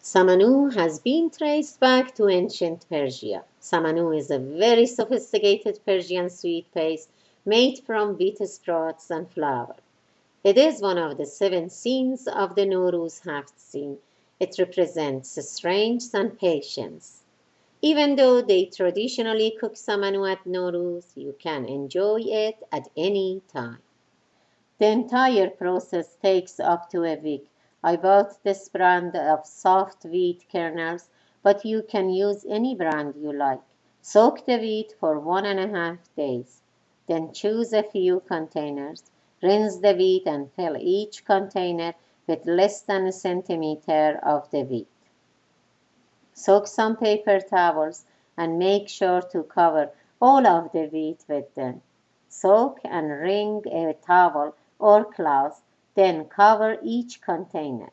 Samanoo has been traced back to ancient Persia. Samanoo is a very sophisticated Persian sweet paste made from beet sprouts and flour. It is one of the seven scenes of the Nowruz Haft-Seen. It represents strength and patience. Even though they traditionally cook Samanoo at Nowruz, you can enjoy it at any time. The entire process takes up to a week. I bought this brand of soft wheat kernels, but you can use any brand you like. Soak the wheat for 1.5 days. Then choose a few containers. Rinse the wheat and fill each container with less than a centimetre of the wheat. Soak some paper towels and make sure to cover all of the wheat with them. Soak and wring a towel or cloth, then cover each container.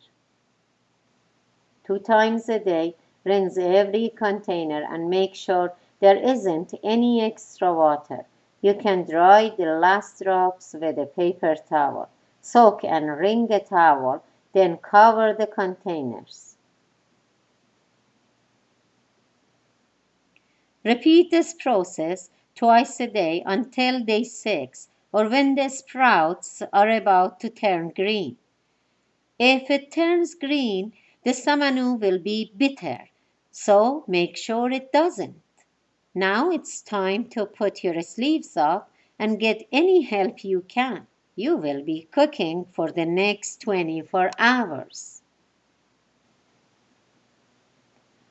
2 times a day, rinse every container and make sure there isn't any extra water. You can dry the last drops with a paper towel. Soak and wring a towel, then cover the containers. Repeat this process twice a day until day 6 or when the sprouts are about to turn green. If it turns green, the samanoo will be bitter, so make sure it doesn't. Now it's time to put your sleeves up and get any help you can. You will be cooking for the next 24 hours.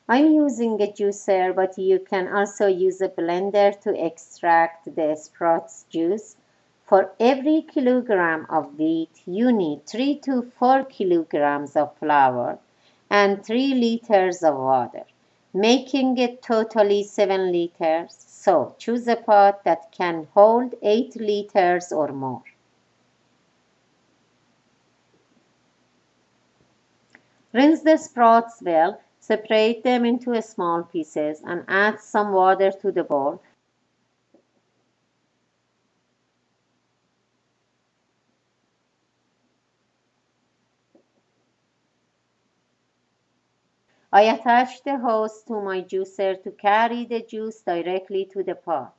I'm using a juicer, but you can also use a blender to extract the sprouts juice. For every kilogram of wheat, you need 3 to 4 kilograms of flour and 3 liters of water, making it totally 7 liters. So choose a pot that can hold 8 liters or more. Rinse the sprouts well, separate them into small pieces, and add some water to the bowl. I attached the hose to my juicer to carry the juice directly to the pot.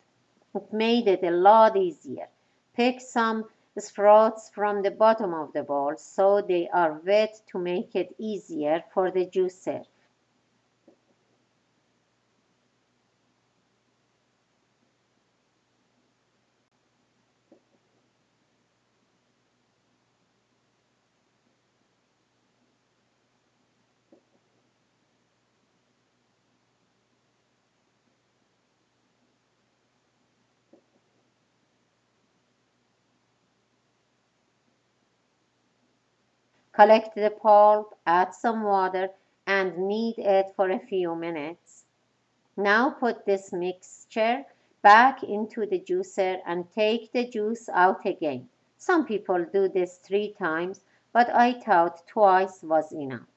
It made it a lot easier. Pick some sprouts from the bottom of the bowl so they are wet to make it easier for the juicer. Collect the pulp, add some water, and knead it for a few minutes. Now put this mixture back into the juicer and take the juice out again. Some people do this 3 times, but I thought twice was enough.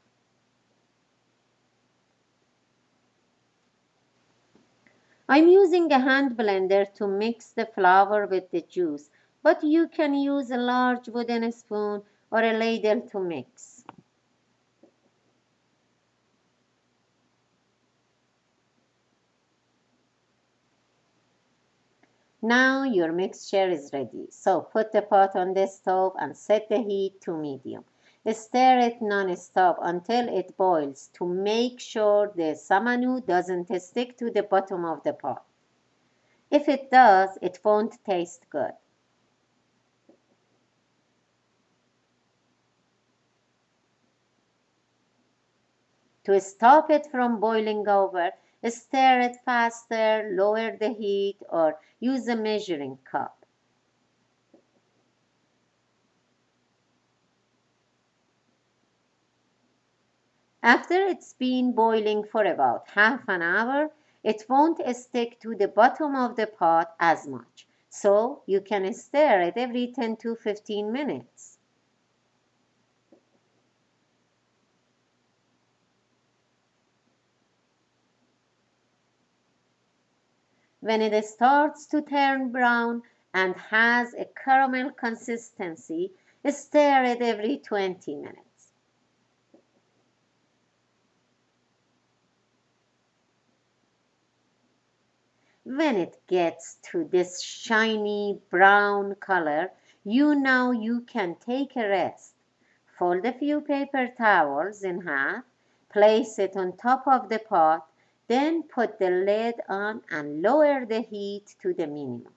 I'm using a hand blender to mix the flour with the juice, but you can use a large wooden spoon or a ladle to mix. Now your mixture is ready, so put the pot on the stove and set the heat to medium. Stir it non-stop until it boils to make sure the samanoo doesn't stick to the bottom of the pot. If it does, it won't taste good. To stop it from boiling over, stir it faster, lower the heat, or use a measuring cup. After it's been boiling for about half an hour, it won't stick to the bottom of the pot as much, so you can stir it every 10 to 15 minutes. When it starts to turn brown and has a caramel consistency, stir it every 20 minutes. When it gets to this shiny brown color, you know you can take a rest. Fold a few paper towels in half, place it on top of the pot, then put the lid on and lower the heat to the minimum.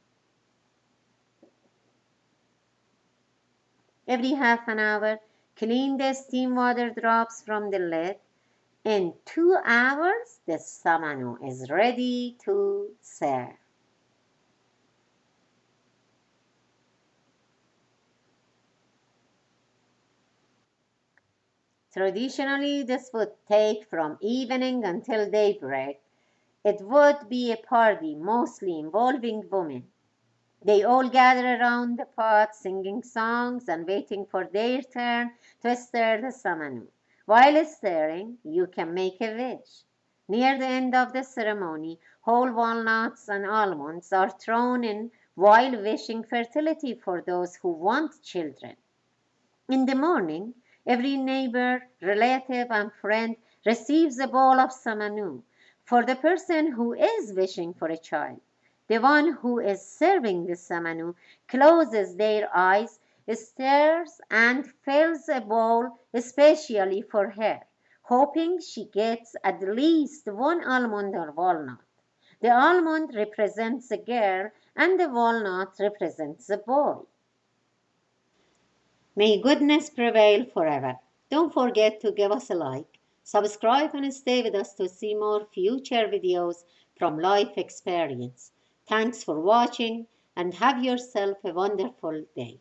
Every half an hour, clean the steam water drops from the lid. In 2 hours, the samanoo is ready to serve. Traditionally, this would take from evening until daybreak. It would be a party mostly involving women. They all gather around the pot, singing songs and waiting for their turn to stir the samanoo. While stirring, you can make a wish. Near the end of the ceremony, whole walnuts and almonds are thrown in while wishing fertility for those who want children. In the morning, every neighbor, relative, and friend receives a bowl of samanoo for the person who is wishing for a child. The one who is serving the samanoo closes their eyes, stirs, and fills a bowl especially for her, hoping she gets at least one almond or walnut. The almond represents a girl, and the walnut represents a boy. May goodness prevail forever. Don't forget to give us a like, subscribe, and stay with us to see more future videos from Life Xperienc. Thanks for watching and have yourself a wonderful day.